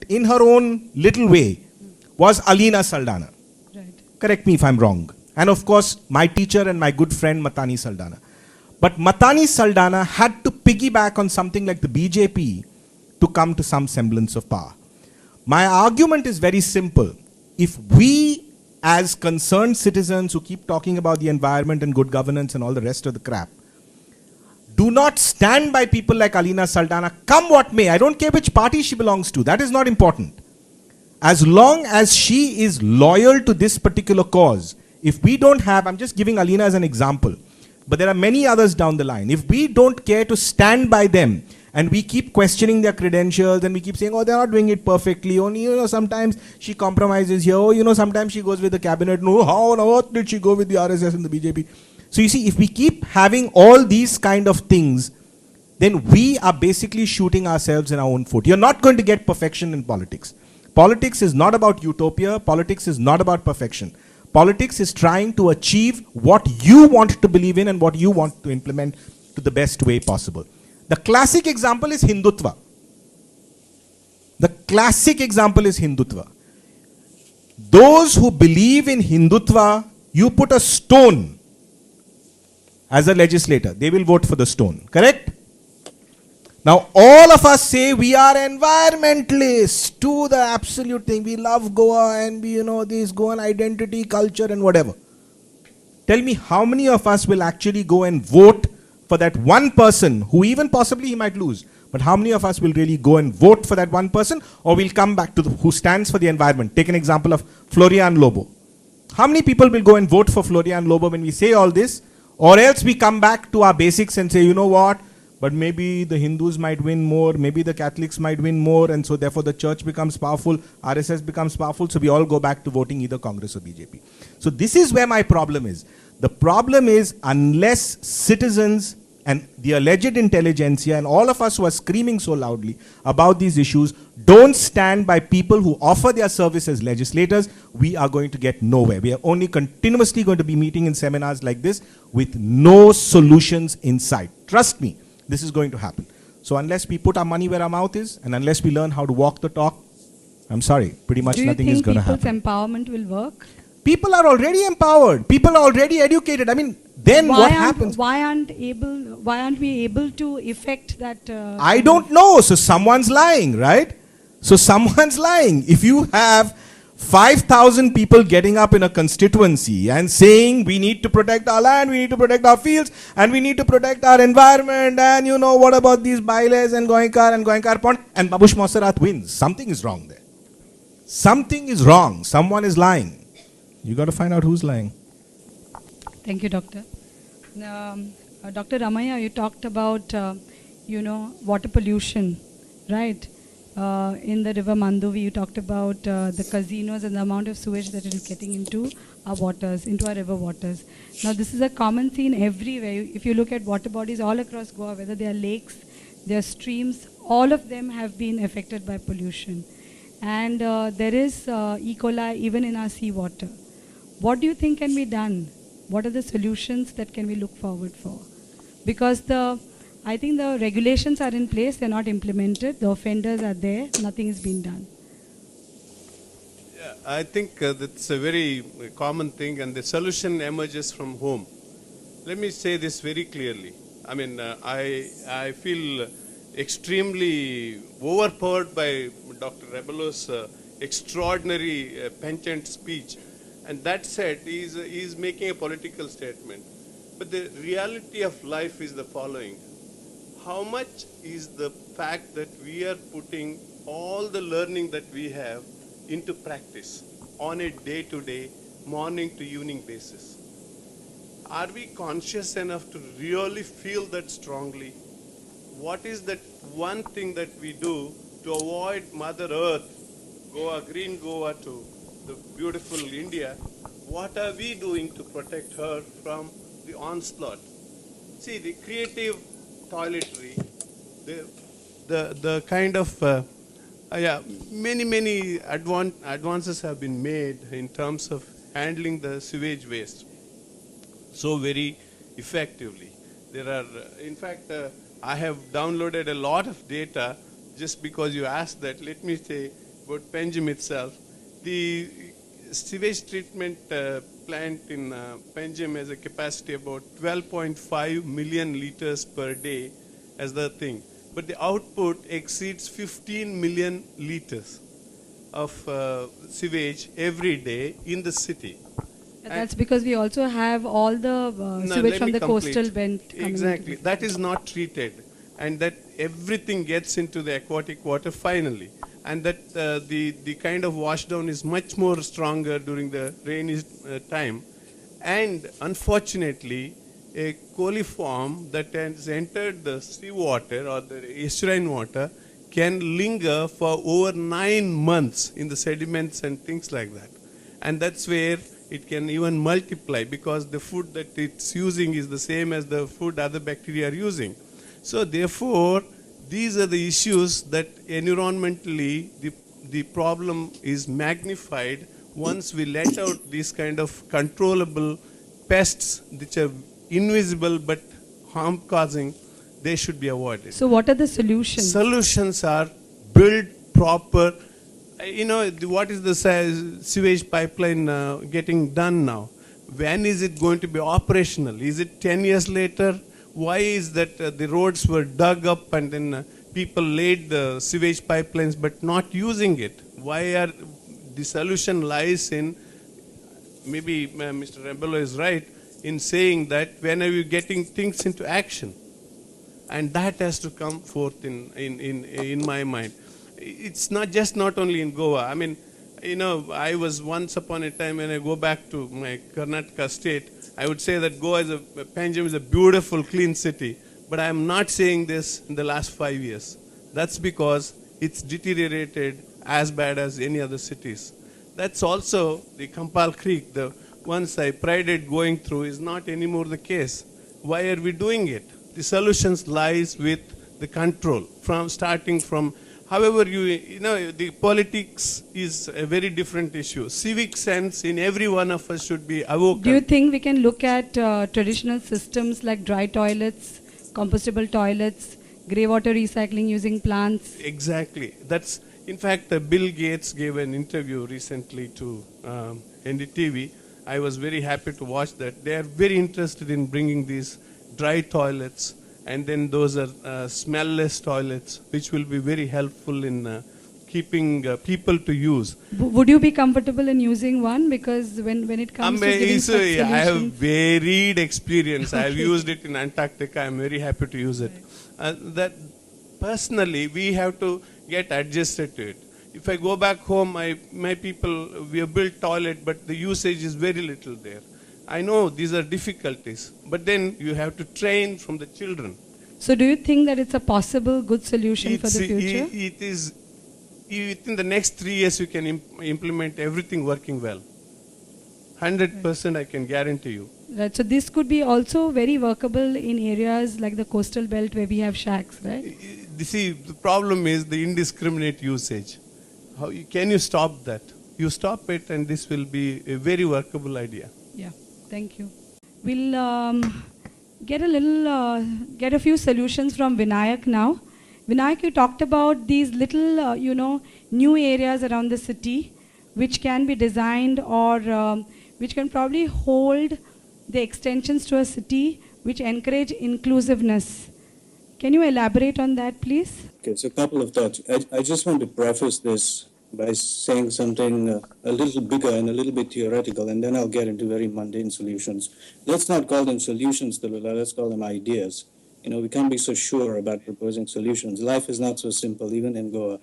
in her own little way, was Alina Saldana. Right. Correct me if I'm wrong. And of course, my teacher and my good friend Matani Saldana. But Matani Saldana had to piggyback on something like the BJP to come to some semblance of power. My argument is very simple. If we, as concerned citizens who keep talking about the environment and good governance and all the rest of the crap, do not stand by people like Alina Saldana, come what may. I don't care which party she belongs to. That is not important. As long as she is loyal to this particular cause, if we don't have, I'm just giving Alina as an example, but there are many others down the line. If we don't care to stand by them and we keep questioning their credentials and we keep saying, oh, they're not doing it perfectly. Only, sometimes she compromises here. Oh, sometimes she goes with the cabinet. No, how on earth did she go with the RSS and the BJP? So you see, if we keep having all these kind of things, then we are basically shooting ourselves in our own foot. You're not going to get perfection in politics. Politics is not about utopia. Politics is not about perfection. Politics is trying to achieve what you want to believe in and what you want to implement to the best way possible. The classic example is Hindutva. The classic example is Hindutva. Those who believe in Hindutva, you put a stone as a legislator, they will vote for the stone, correct? Now all of us say we are environmentalists to the absolute thing. We love Goa and we, this Goan identity, culture and whatever. Tell me how many of us will actually go and vote for that one person who even possibly he might lose. But how many of us will really go and vote for that one person, or will come back to who stands for the environment? Take an example of Florian Lobo. How many people will go and vote for Florian Lobo when we say all this? Or else we come back to our basics and say, you know what? But maybe the Hindus might win more, maybe the Catholics might win more, and so therefore the church becomes powerful, RSS becomes powerful, so we all go back to voting either Congress or BJP. So this is where my problem is. The problem is, unless citizens and the alleged intelligentsia and all of us who are screaming so loudly about these issues don't stand by people who offer their service as legislators, we are going to get nowhere. We are only continuously going to be meeting in seminars like this with no solutions in sight. Trust me. This is going to happen. So unless we put our money where our mouth is, and unless we learn how to walk the talk, I'm sorry, pretty much nothing is going to happen. Do you think people's empowerment will work? People are already empowered. People are already educated. I mean, then what happens? Why aren't we able to effect that? I don't know. So someone's lying, right? So someone's lying. If you have 5,000 people getting up in a constituency and saying we need to protect our land, we need to protect our fields, and we need to protect our environment, and what about these bylaws and Goinkar Pond, and Babush Mosarat wins. Something is wrong there. Something is wrong. Someone is lying. You got to find out who's lying. Thank you, Doctor. Dr. Ramaya, you talked about, water pollution, right? In the river Mandovi, you talked about the casinos and the amount of sewage that is getting into our waters, into our river waters. Now, this is a common theme everywhere. If you look at water bodies all across Goa, whether they are lakes, they are streams, all of them have been affected by pollution. And there is E. coli even in our seawater. What do you think can be done? What are the solutions that can we look forward for? Because I think the regulations are in place, they're not implemented, the offenders are there, nothing is being done. Yeah, I think that's a very common thing, and the solution emerges from home. Let me say this very clearly. I mean, I feel extremely overpowered by Dr. Rebello's extraordinary penchant speech. And that said, he is making a political statement. But the reality of life is the following. How much is the fact that we are putting all the learning that we have into practice on a day-to-day, morning to evening basis? Are we conscious enough to really feel that strongly? What is that one thing that we do to avoid Mother Earth, Goa, green Goa to the beautiful India? What are we doing to protect her from the onslaught? See, the creative toiletry, the kind of many advances have been made in terms of handling the sewage waste so very effectively. There are, in fact, I have downloaded a lot of data just because you asked that. Let me say, about Panjim itself. The sewage treatment plant in Panjim has a capacity about 12.5 million liters per day as the thing. But the output exceeds 15 million liters of sewage every day in the city. That's because we also have all the No, sewage let from me the complete. coastal belt. coming into Exactly. the- That is not treated. And that everything gets into the aquatic water finally. And that the kind of washdown is much more stronger during the rainy time. And unfortunately, a coliform that has entered the seawater or the estuarine water can linger for over 9 months in the sediments and things like that. And that's where it can even multiply because the food that it's using is the same as the food other bacteria are using. So therefore, these are the issues that environmentally the problem is magnified once we let out these kind of controllable pests which are invisible but harm causing. They should be avoided. So what are the solutions? Solutions are build proper. What is the sewage pipeline getting done now? When is it going to be operational? Is it 10 years later? Why is that the roads were dug up and then people laid the sewage pipelines but not using it? Why are the solution lies in, maybe Mr. Rebello is right in saying that when are you getting things into action? And that has to come forth in my mind. It's not only in Goa. I mean, I was once upon a time, when I go back to my Karnataka state, I would say that Panjim is a beautiful, clean city. But I am not saying this in the last 5 years. That's because it's deteriorated as bad as any other cities. That's also the Kampal Creek, the ones I prided going through, is not anymore the case. Why are we doing it? The solutions lies with the control, starting from. However, the politics is a very different issue. Civic sense in every one of us should be awoken. Do you think we can look at traditional systems like dry toilets, compostable toilets, grey water recycling using plants? Exactly. In fact, Bill Gates gave an interview recently to NDTV. I was very happy to watch that. They are very interested in bringing these dry toilets, and then those are smellless toilets, which will be very helpful in keeping people to use. Would you be comfortable in using one? Because when it comes to giving such solutions, I have varied experience. I have used it in Antarctica. I'm very happy to use it. That personally, we have to get adjusted to it. If I go back home, my people, we have built toilet, but the usage is very little there. I know these are difficulties, but then you have to train from the children. So do you think that it's a possible good solution for the future? It is. Within the next 3 years, you can implement everything working well. 100% I can guarantee you. Right. So this could be also very workable in areas like the coastal belt where we have shacks, right? See, the problem is the indiscriminate usage. Can you stop that? You stop it, and this will be a very workable idea. Yeah. Thank you. We'll get a few solutions from Vinayak now. Vinayak, you talked about these little, new areas around the city which can be designed or which can probably hold the extensions to a city which encourage inclusiveness. Can you elaborate on that, please? Okay, so a couple of thoughts. I just want to preface this by saying something a little bigger and a little bit theoretical, and then I'll get into very mundane solutions. Let's not call them solutions, Dalula, let's call them ideas. We can't be so sure about proposing solutions. Life is not so simple, even in Goa.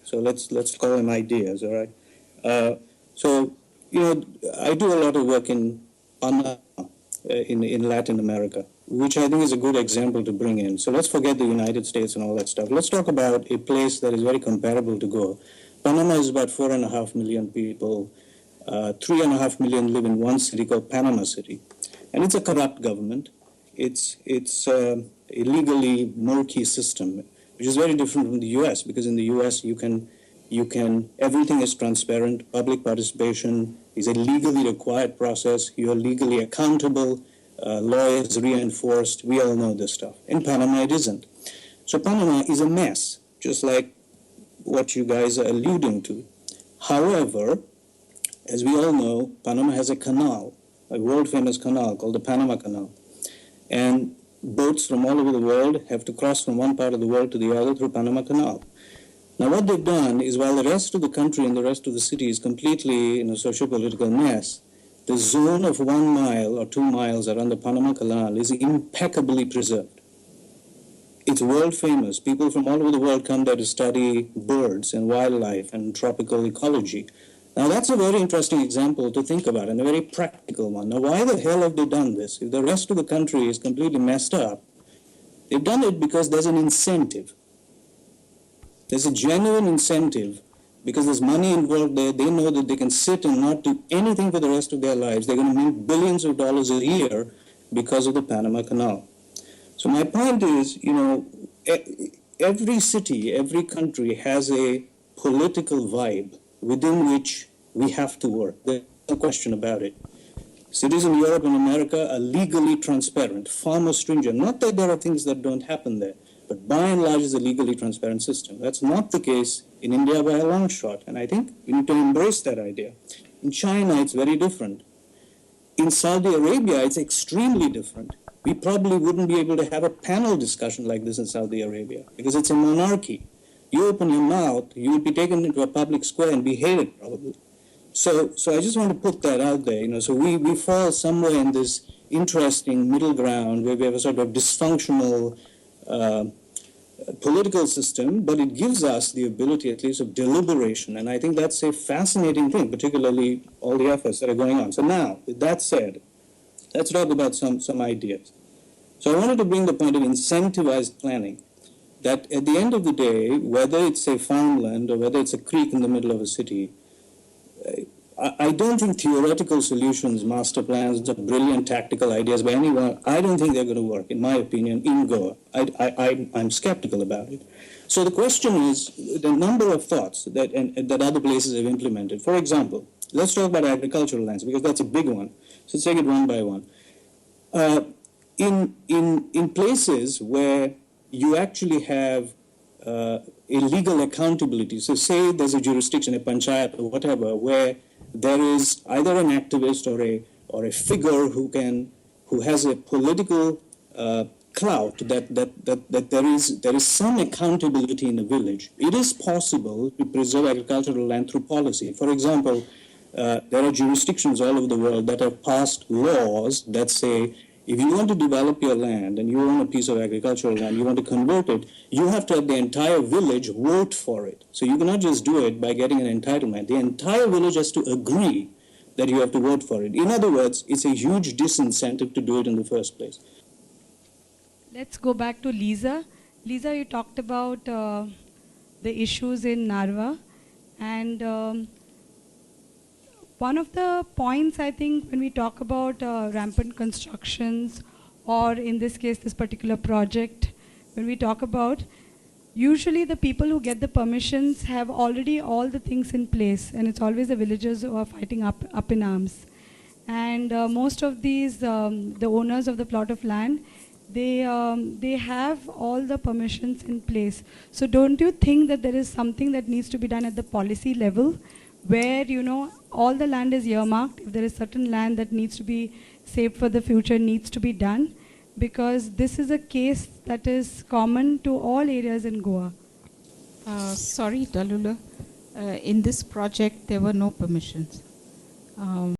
So let's call them ideas, all right? I do a lot of work in Panama, in Latin America, which I think is a good example to bring in. So let's forget the United States and all that stuff. Let's talk about a place that is very comparable to Goa. Panama is about 4.5 million people. 3.5 million live in one city called Panama City. And it's a corrupt government. It's a legally murky system, which is very different from the U.S., because in the U.S. you can everything is transparent, public participation is a legally required process, you're legally accountable, law is reinforced, we all know this stuff. In Panama it isn't. So Panama is a mess, just like what you guys are alluding to. However, as we all know, Panama has a canal, a world-famous canal called the Panama Canal. And boats from all over the world have to cross from one part of the world to the other through Panama Canal. Now what they've done is, while the rest of the country and the rest of the city is completely in a socio-political mess, the zone of 1 mile or 2 miles around the Panama Canal is impeccably preserved. It's world famous. People from all over the world come there to study birds and wildlife and tropical ecology. Now that's a very interesting example to think about, and a very practical one. Now why the hell have they done this? If the rest of the country is completely messed up, they've done it because there's an incentive. There's a genuine incentive because there's money involved there. They know that they can sit and not do anything for the rest of their lives. They're going to make billions of dollars a year because of the Panama Canal. So my point is, every city, every country has a political vibe within which we have to work. There's no question about it. Cities in Europe and America are legally transparent, far more stringent. Not that there are things that don't happen there, but by and large it's a legally transparent system. That's not the case in India by a long shot, and I think we need to embrace that idea. In China, it's very different. In Saudi Arabia, it's extremely different. We probably wouldn't be able to have a panel discussion like this in Saudi Arabia because it's a monarchy. You open your mouth, you would be taken into a public square and be hated probably. So I just want to put that out there. So we fall somewhere in this interesting middle ground where we have a sort of dysfunctional political system, but it gives us the ability at least of deliberation. And I think that's a fascinating thing, particularly all the efforts that are going on. So now, with that said, let's talk about some ideas. So I wanted to bring the point of incentivized planning. That at the end of the day, whether it's a farmland or whether it's a creek in the middle of a city, I don't think theoretical solutions, master plans, are brilliant tactical ideas by anyone. I don't think they're going to work, in my opinion, in Goa. I'm skeptical about it. So the question is the number of thoughts that other places have implemented. For example, let's talk about agricultural lands, because that's a big one. So let's take it one by one. In places where you actually have a legal accountability. So say there's a jurisdiction, a panchayat or whatever, where there is either an activist or a figure who has a political clout that there is some accountability in a village. It is possible to preserve agricultural land through policy. For example, there are jurisdictions all over the world that have passed laws that say, if you want to develop your land and you own a piece of agricultural land, you want to convert it, you have to have the entire village vote for it. So you cannot just do it by getting an entitlement. The entire village has to agree that you have to vote for it. In other words, it's a huge disincentive to do it in the first place. Let's go back to Lisa. Lisa, you talked about the issues in Narva, and one of the points, I think, when we talk about rampant constructions, or in this case, this particular project, when we talk about, usually the people who get the permissions have already all the things in place, and it's always the villagers who are fighting up in arms. And most of these, the owners of the plot of land, they have all the permissions in place. So don't you think that there is something that needs to be done at the policy level, where, all the land is earmarked? If there is certain land that needs to be saved for the future, needs to be done, because this is a case that is common to all areas in Goa. Sorry, Dalula. In this project, there were no permissions.